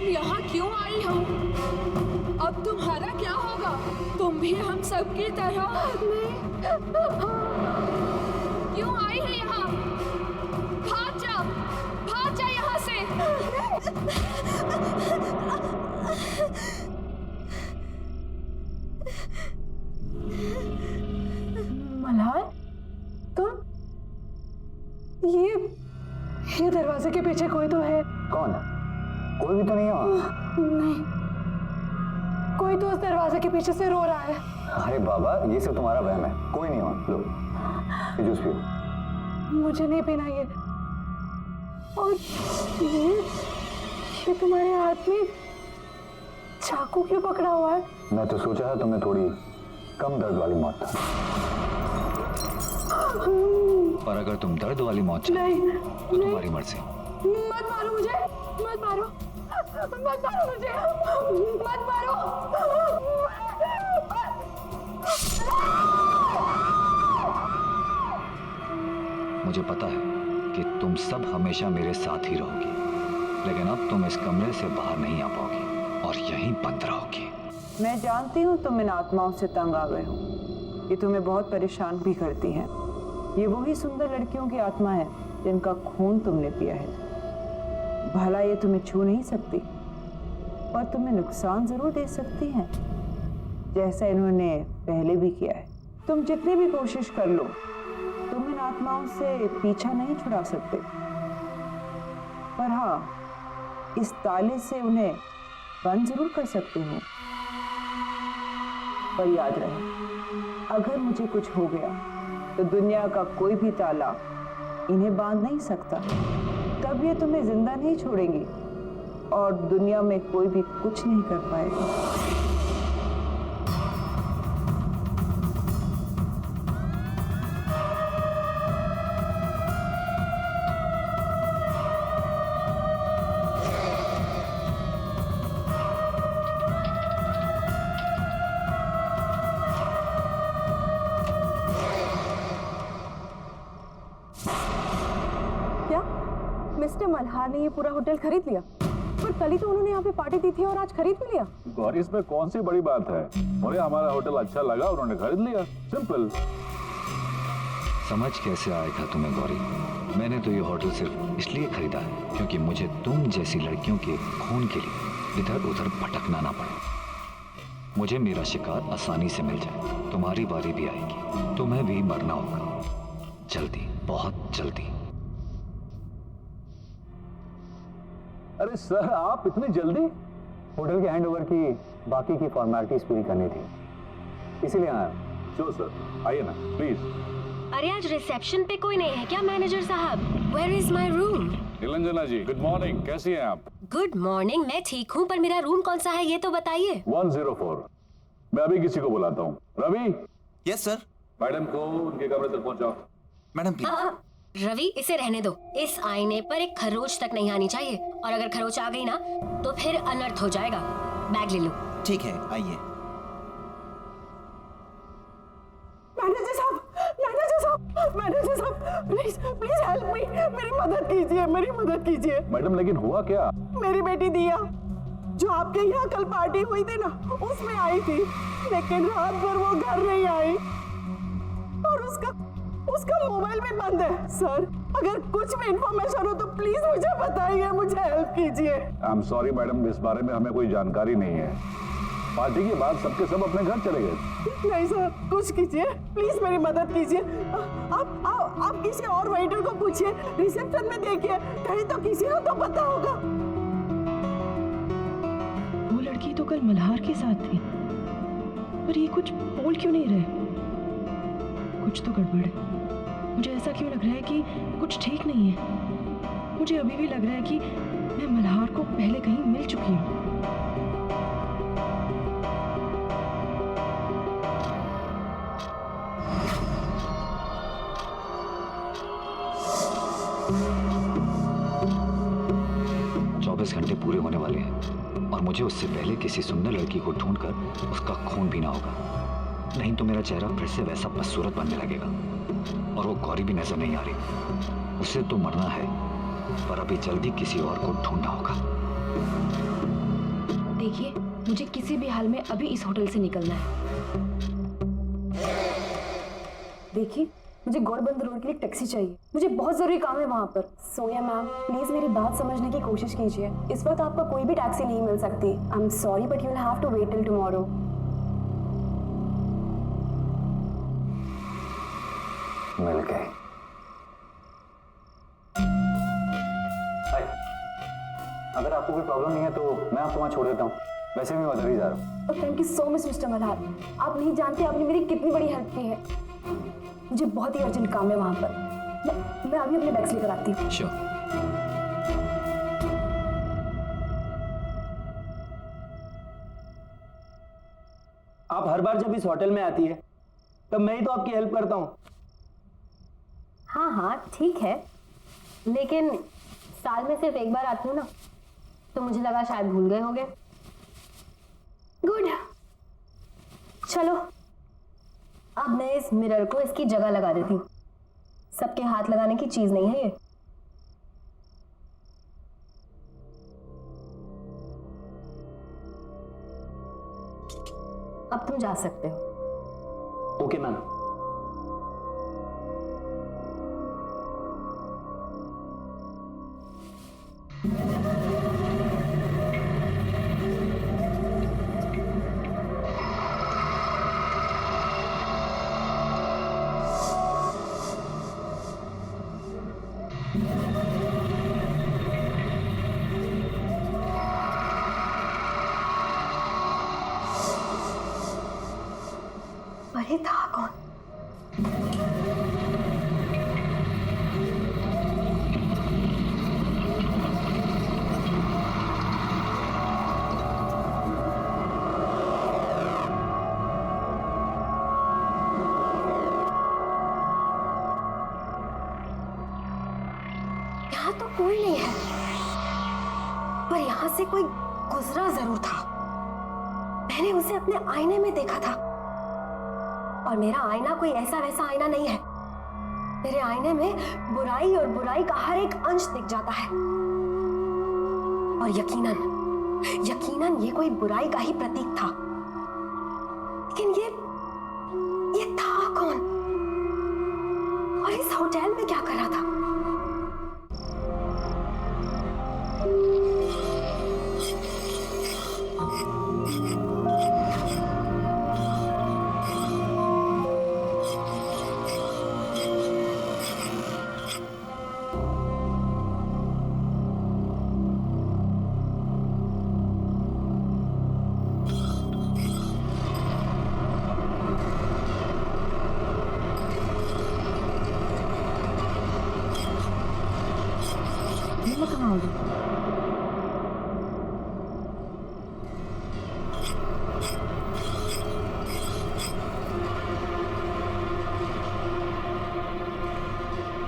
यहाँ क्यों आई हो? अब तुम्हारा क्या होगा? तुम भी हम सब की तरह क्यों आई है यहाँ? भाग जा यहाँ से। मल्हार, तुम? ये दरवाजे के पीछे कोई तो है। कौन? कोई भी तो नहीं है। नहीं, कोई तो उस दरवाजे के पीछे से रो रहा है। अरे बाबा, ये सब तुम्हारा वहम है, कोई नहीं हो। लो, ये जूस पियो। मुझे नहीं पीना ये। और ये तुम्हारे हाथ में चाकू क्यों पकड़ा हुआ है? मैं तो सोचा था तुम्हें थोड़ी कम दर्द वाली मौत था। और अगर तुम दर्द वाली मौत चाहती तो तुम्हारी मर्जी। मत मारो मुझे, मत मारो, मत मारो मुझे, मत मारो। मुझे पता है कि तुम सब हमेशा मेरे साथ ही रहोगी, लेकिन अब तुम इस कमरे से बाहर नहीं आ पाओगी और यहीं बंद रहोगी। मैं जानती हूँ तुम इन आत्माओं से तंग आ गए हो। ये तुम्हें बहुत परेशान भी करती हैं। ये वही सुंदर लड़कियों की आत्मा है जिनका खून तुमने पिया है। भला ये तुम्हें छू नहीं सकती, पर तुम्हें नुकसान जरूर दे सकती हैं, जैसा इन्होंने पहले भी किया है। तुम जितनी भी कोशिश कर लो, तुम इन आत्माओं से पीछा नहीं छुड़ा सकते। पर हाँ, इस ताले से उन्हें बंद जरूर कर सकते हो। पर याद रहे, अगर मुझे कुछ हो गया तो दुनिया का कोई भी ताला इन्हें बांध नहीं सकता। तब ये तुम्हें जिंदा नहीं छोड़ेंगी और दुनिया में कोई भी कुछ नहीं कर पाएगा। मिस्टर मल्हार ने ये पूरा होटल खरीद लिया? पर कल ही तो उन्होंने यहाँ पे पार्टी दी थी और आज खरीद भी लिया। गौरी, इसमें कौन सी बड़ी बात है? मुझे हमारा होटल अच्छा लगा, उन्होंने खरीद लिया, सिंपल। समझ कैसे आएगा तुम्हें गौरी? मैंने तो ये होटल सिर्फ इसलिए खरीदा है क्योंकि मुझे तुम जैसी लड़कियों के खून के लिए इधर उधर भटकना ना पड़े। मुझे मेरा शिकार आसानी से मिल जाए। तुम्हारी बारी भी आएगी, तुम्हें भी मरना होगा, जल्दी, बहुत जल्दी। अरे सर, आप इतनी जल्दी? होटल के हैंडओवर की बाकी की फॉर्मेलिटीज पूरी करनी थी, इसीलिए आया। चलो सर, आइए ना प्लीज। अरे आज रिसेप्शन पे कोई नहीं है क्या मैनेजर साहब? Where is my room? Niranjana ji, good morning, कैसी हैं आप? गुड मॉर्निंग, मैं ठीक हूँ, पर मेरा रूम कौन सा है ये तो बताइए। 104। मैं अभी किसी को बुलाता हूँ। रवि। Yes sir. मैडम को उनके कमरे तक पहुँचाओ। Madam please. रवि, इसे रहने दो। इस आईने पर एक खरोच तक नहीं आनी चाहिए, और अगर खरोच आ गई ना तो फिर अनर्थ हो जाएगा। बैग ले लो। ठीक है, आइए। मैनेजर साहब, प्लीज प्लीज हेल्प मी, मेरी मदद कीजिए। मैडम, लेकिन हुआ क्या? मेरी बेटी दिया, जो आपके यहाँ कल पार्टी हुई थी ना, उसमें आई थी, लेकिन रात भर वो घर नहीं आई और उसका मोबाइल भी बंद है। सर, अगर कुछ भी इंफॉर्मेशन हो तो प्लीज मुझे बताइए, मुझे हेल्प कीजिए। आई एम सॉरी मैडम, इस बारे में हमें कोई जानकारी नहीं है। पार्टी के बाद सबके सब अपने घर चले गए। नहीं सर, कुछ कीजिए, प्लीज मेरी मदद कीजिए। आप किसी और वेटर को पूछिए, रिसेप्शन में देखिए, कहीं तो किसी को तो पता होगा। वो लड़की तो कल मल्हार के साथ थी, पर ये कुछ बोल क्यों नहीं रहे? कुछ तो गड़बड़ है। मुझे ऐसा क्यों लग रहा है कि कुछ ठीक नहीं है। मुझे अभी भी लग रहा है कि मैं मल्हार को पहले कहीं मिल चुकी हूँ। घंटे पूरे होने वाले हैं और मुझे उससे पहले किसी सुंदर लड़की को ढूंढकर उसका खून पीना होगा, नहीं तो मेरा चेहरा फिर से वैसा बदसूरत बनने लगेगा। और वो गौरी भी नजर नहीं आ रही। उसे तो मरना है, पर अभी जल्दी किसी और को ढूंढना होगा। देखिए, मुझे किसी भी हाल में अभी इस होटल से निकलना है। देखिए, मुझे गौरबंद रोड के लिए टैक्सी चाहिए, मुझे बहुत जरूरी काम है वहाँ पर। सोनिया मैम, प्लीज मेरी बात समझने की कोशिश कीजिए। इस वक्त आपका कोई भी टैक्सी नहीं मिल सकती। I am sorry but you will have to wait till tomorrow. मिल गए। अगर आपको कोई प्रॉब्लम नहीं है तो मैं आपको वहाँ छोड़ देता हूँ, वैसे भी मैं उधर ही जा रहा हूँ। Thank you so much mister Malhar, आप नहीं जानते आपने मेरी कितनी बड़ी हेल्प की है। मुझे बहुत ही अर्जेंट काम है वहाँ पर। मैं अभी अपने बैग्स लेकर आती हूँ। श्योर। आप हर बार जब इस होटल में आती है तब मैं ही तो आपकी हेल्प करता हूँ। हाँ हाँ ठीक है, लेकिन साल में सिर्फ एक बार आती हूँ ना, तो मुझे लगा शायद भूल गए होगे। गुड, चलो अब मैं इस मिरर को इसकी जगह लगा देती हूँ। सबके हाथ लगाने की चीज नहीं है ये। अब तुम जा सकते हो। Okay ma'am. अरे था कौन? यहाँ तो कोई नहीं है, पर यहाँ से कोई गुजरा जरूर था। मैंने उसे अपने आईने में देखा था, और मेरा आईना कोई ऐसा वैसा आईना नहीं है। मेरे आईने में बुराई और बुराई का हर एक अंश दिख जाता है, और यकीनन ये कोई बुराई का ही प्रतीक था। लेकिन ये था कौन, और इस होटल में क्या कर रहा था?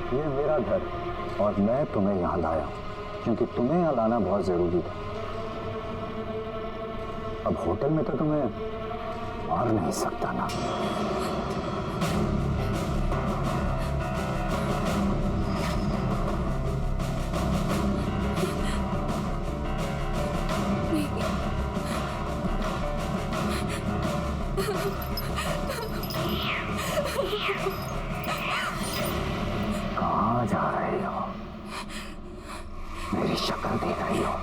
ये मेरा घर और मैं तुम्हें यहाँ लाया हूँ क्योंकि तुम्हें यहाँ लाना बहुत जरूरी था। अब होटल में तो तुम्हें मार नहीं सकता ना। कहाँ जा रही हो? मेरी शक्ल देख रही हो?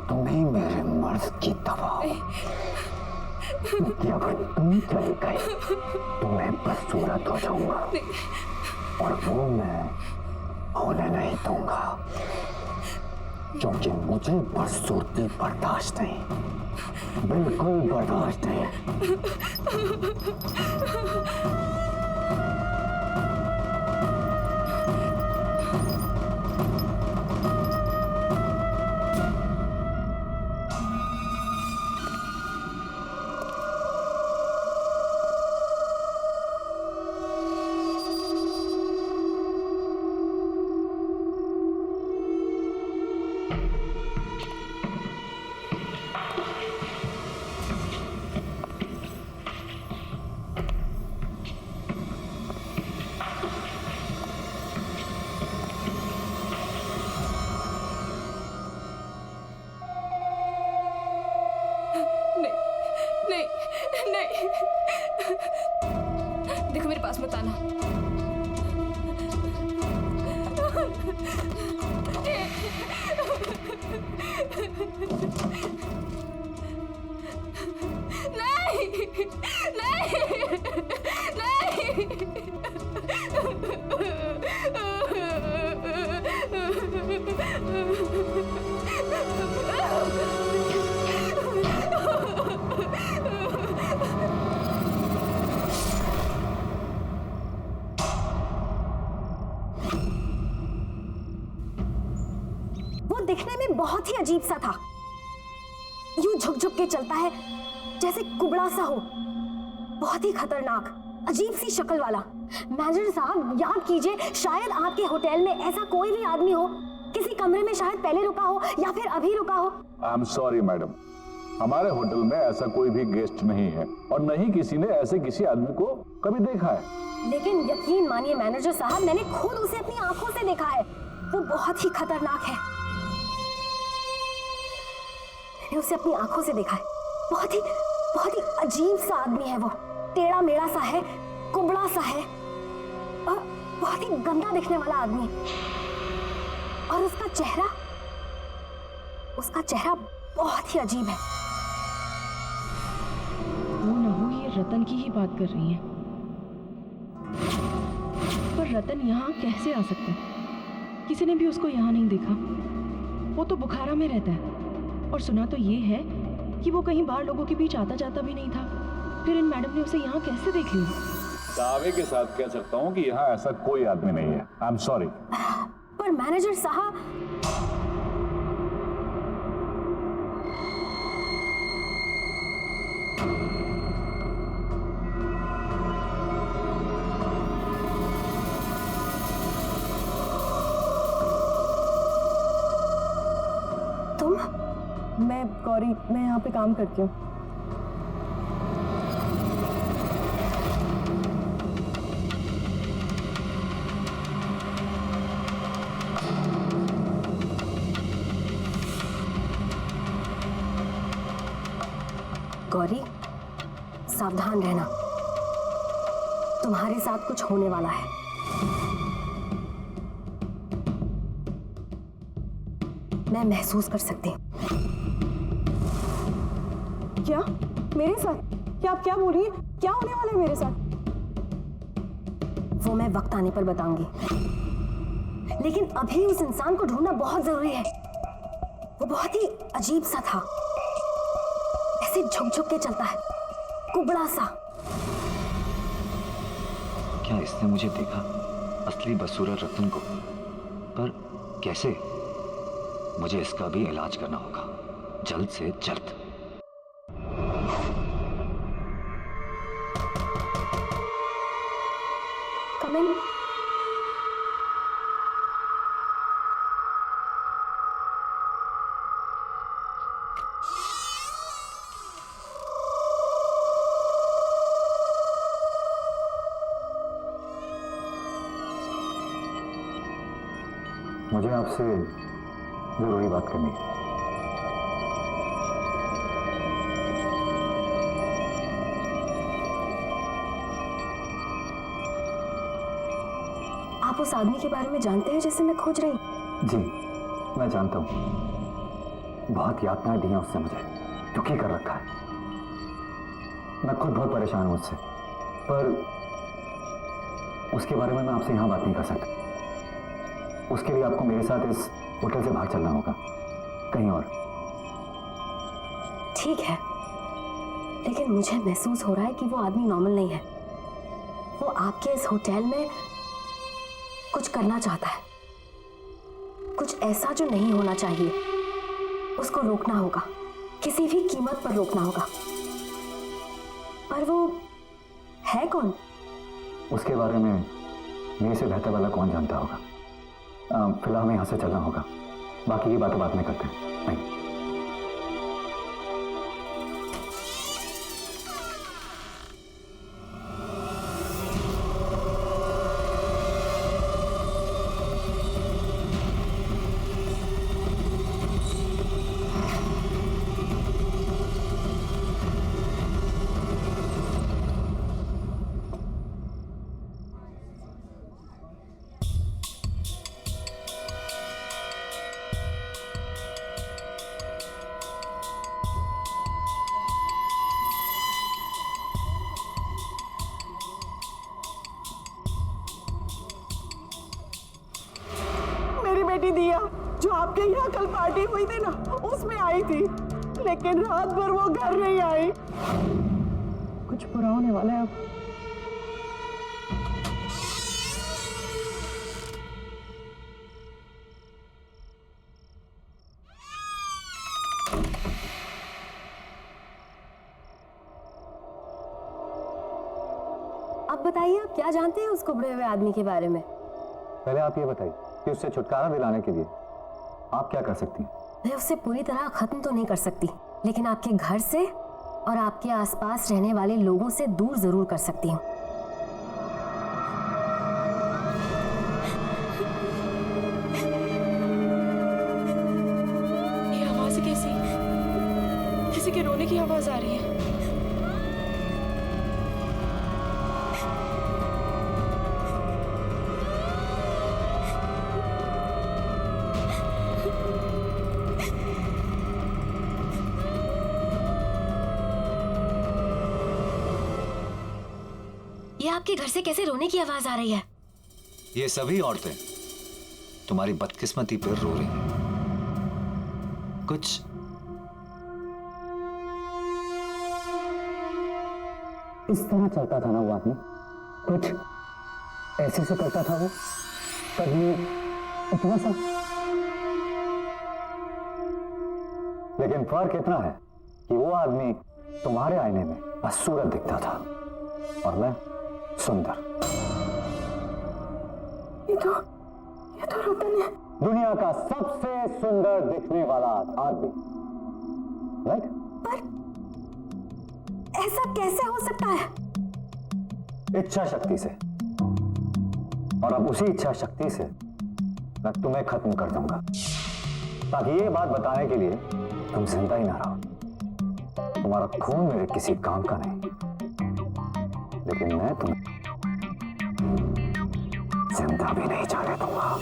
तुम्हें मेरे मर्द की दवा हो। कि अगर तुम चली गई तो मैं बदसूरत हो जाऊंगा, और वो मैं होने नहीं दूंगा, क्योंकि मुझे बदसूरती बर्दाश्त नहीं, बिल्कुल बर्दाश्त नहीं। देखो मेरे पास मत आना। नहीं नहीं वो दिखने में बहुत ही अजीब सा था, यूं झुक झुक के चलता है जैसे कुबड़ा सा हो, बहुत ही खतरनाक अजीब सी शक्ल वाला। मैनेजर साहब याद कीजिए, शायद आपके होटल में ऐसा कोई भी आदमी हो, किसी कमरे में शायद पहले रुका हो या फिर अभी रुका हो। आई एम सॉरी मैडम, हमारे होटल में ऐसा कोई भी गेस्ट नहीं है और न ही किसी ने ऐसे किसी आदमी को कभी देखा है। लेकिन यकीन मानिए मैनेजर साहब, मैंने खुद उसे अपनी आंखों से देखा है। वो बहुत ही खतरनाक है। मैंने उसे अपनी आंखों से देखा है। बहुत ही अजीब सा आदमी है वो। टेढ़ा मेढ़ा सा है, कुबड़ा सा है और बहुत ही गंदा दिखने वाला आदमी। और उसका चेहरा बहुत ही अजीब है। वो न हो ये रतन की ही बात कर रही हैं। पर रतन यहाँ कैसे आ सकता है? किसी ने भी उसको यहाँ नहीं देखा। वो तो बुखारा में रहता है और सुना तो ये है कि वो कहीं बाहर लोगों के बीच आता जाता भी नहीं था। फिर इन मैडम ने उसे यहाँ कैसे देख लिया? दावे के साथ कह सकता हूँ कि यहाँ ऐसा कोई आदमी नहीं है। आई एम सॉरी। पर मैनेजर साहब, मैं गौरी, मैं यहाँ पे काम करती हूँ। गौरी सावधान रहना, तुम्हारे साथ कुछ होने वाला है। मैं महसूस कर सकती हूँ। क्या मेरे साथ? क्या आप क्या बोल रही हैं? क्या होने वाला है मेरे साथ? वो मैं वक्त आने पर बताऊंगी, लेकिन अभी उस इंसान को ढूंढना बहुत जरूरी है। वो बहुत ही अजीब सा था, ऐसे झुक झुक के चलता है, कुबड़ा सा। क्या इसने मुझे देखा, असली बदसूरत रतन को? पर कैसे? मुझे इसका भी इलाज करना होगा, जल्द से जल्द। Come in. मुझे आपसे जरूरी बात करनी है। आप उस आदमी के बारे में जानते हैं जिसे मैं खोज रही? जी, मैं जानता हूँ। बहुत यातनाएं दी हैं उससे, मुझे दुखी कर रखा है। मैं खुद बहुत परेशान हूँ उससे, पर उसके बारे में मैं आपसे यहाँ बात नहीं कर सकता। उसके लिए आपको मेरे साथ इस होटल से बाहर चलना होगा, कहीं और। ठीक है, लेकिन मुझे महसूस हो रहा है कि वो आदमी नॉर्मल नहीं है। वो आपके इस होटल में कुछ करना चाहता है, कुछ ऐसा जो नहीं होना चाहिए। उसको रोकना होगा, किसी भी कीमत पर रोकना होगा। पर वो है कौन? उसके बारे में मेरे से बेहतर वाला कौन जानता होगा। फिलहाल हमें यहाँ से चलना होगा, बाकी की बातें बाद में करते हैं। नहीं। आपके यहाँ कल पार्टी हुई थी ना, उसमें आई थी, लेकिन रात भर वो घर नहीं आई। कुछ बुरा होने वाला है अब। अब बताइए, आप क्या जानते हैं उस कुबड़े हुए आदमी के बारे में? पहले आप ये बताइए कि उससे छुटकारा दिलाने के लिए आप क्या कर सकती हैं? मैं उसे पूरी तरह खत्म तो नहीं कर सकती, लेकिन आपके घर से और आपके आसपास रहने वाले लोगों से दूर जरूर कर सकती हूँ। ये आवाज कैसी? किसी के रोने की आवाज आ रही है। ये आपके घर से कैसे रोने की आवाज आ रही है? ये सभी औरतें तुम्हारी बदकिस्मती पर रो रही हैं। कुछ इस तरह चलता था ना वो आदमी, कुछ ऐसे से करता था वो, कभी इतना सा। लेकिन फर्क इतना है कि वो आदमी तुम्हारे आईने में बदसूरत दिखता था और मैं सुंदर। ये तो रतन है। दुनिया का सबसे सुंदर दिखने वाला आदमी, राइट? पर ऐसा कैसे हो सकता है? इच्छा शक्ति से। और अब उसी इच्छा शक्ति से मैं तुम्हें खत्म कर दूंगा, ताकि ये बात बताने के लिए तुम जिंदा ही ना रहो। तुम्हारा खून मेरे किसी काम का नहीं, लेकिन मैं तुम्हें जिंदा भी नहीं जाने दूंगा।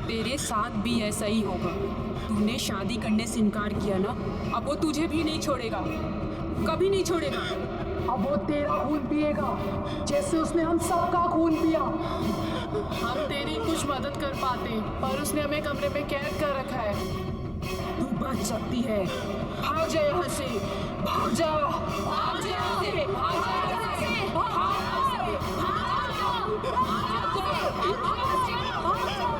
तेरे साथ भी ऐसा ही होगा। तूने शादी करने से इनकार किया ना, अब वो तुझे भी नहीं छोड़ेगा, कभी नहीं छोड़ेगा। अब वो तेरा खून पिएगा, जैसे उसने हम सबका खून पिया। हम तेरी कुछ मदद कर पाते, पर उसने हमें कमरे में कैद कर रखा है। तू बच सकती है, भाग जा यहाँ से, भाग जा, भाग जा यहाँ से, भाग जा यहाँ से, भाग जा, भाग जा, भाग जा।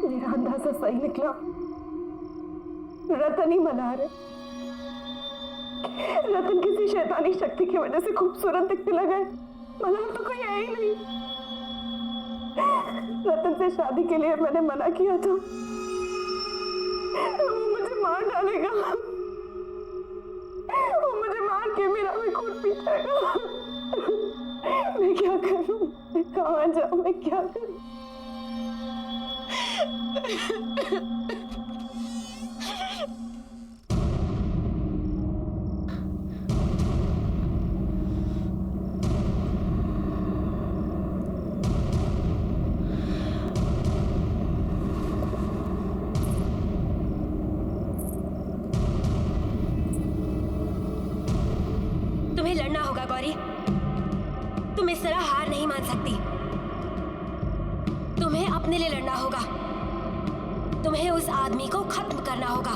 मेरा अंदाजा सही निकला, रतन ही मल्हार है। रतन किसी शैतानी शक्ति की वजह से खूबसूरत दिखने लगा है। मल्हार तो कोई है ही नहीं। रतन से शादी के लिए मैंने मना किया था, वो मुझे मार डालेगा, वो मुझे मार के मेरा भी खून पी जाएगा। मैं क्या करूं, मैं कहाँ जाऊं, मैं क्या करूं? तुम्हें लड़ना होगा गौरी, तुम इस तरह हार नहीं मान सकती। तुम्हें अपने लिए लड़ना होगा, तुम्हें उस आदमी को खत्म करना होगा।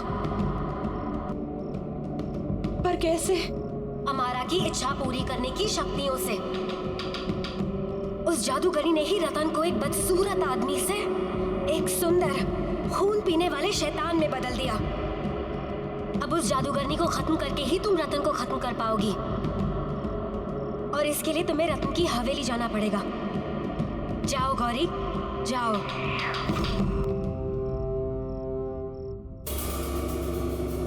पर कैसे? अमारा की इच्छा पूरी करने की शक्तियों से। उस जादूगरी ने ही रतन को एक बदसूरत आदमी से एक सुंदर खून पीने वाले शैतान में बदल दिया। अब उस जादूगरनी को खत्म करके ही तुम रतन को खत्म कर पाओगी, और इसके लिए तुम्हें रतन की हवेली जाना पड़ेगा। जाओ गौरी, जाओ।